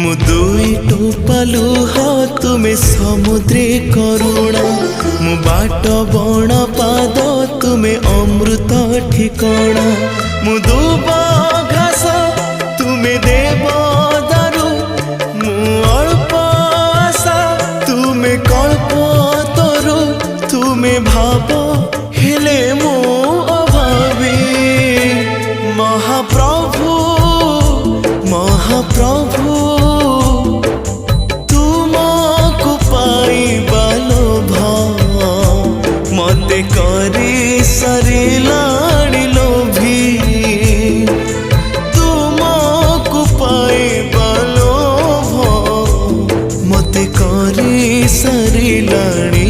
मु दुई टोपा लुह तुमे समुद्रे करुणा मु बाट बण पाद तुमे अमृत ठिकणा मु दुब घास तुमे देव दारु मु अल्प आशा तुमे कल्प तरु तुमे भाव हेले मु अभावी महाप्रभु महाप्रभु तुमको पाइबा लोभ मते करी सारिलाणी लोभी तुमको पाइबा लोभ मते करी सारिलाणी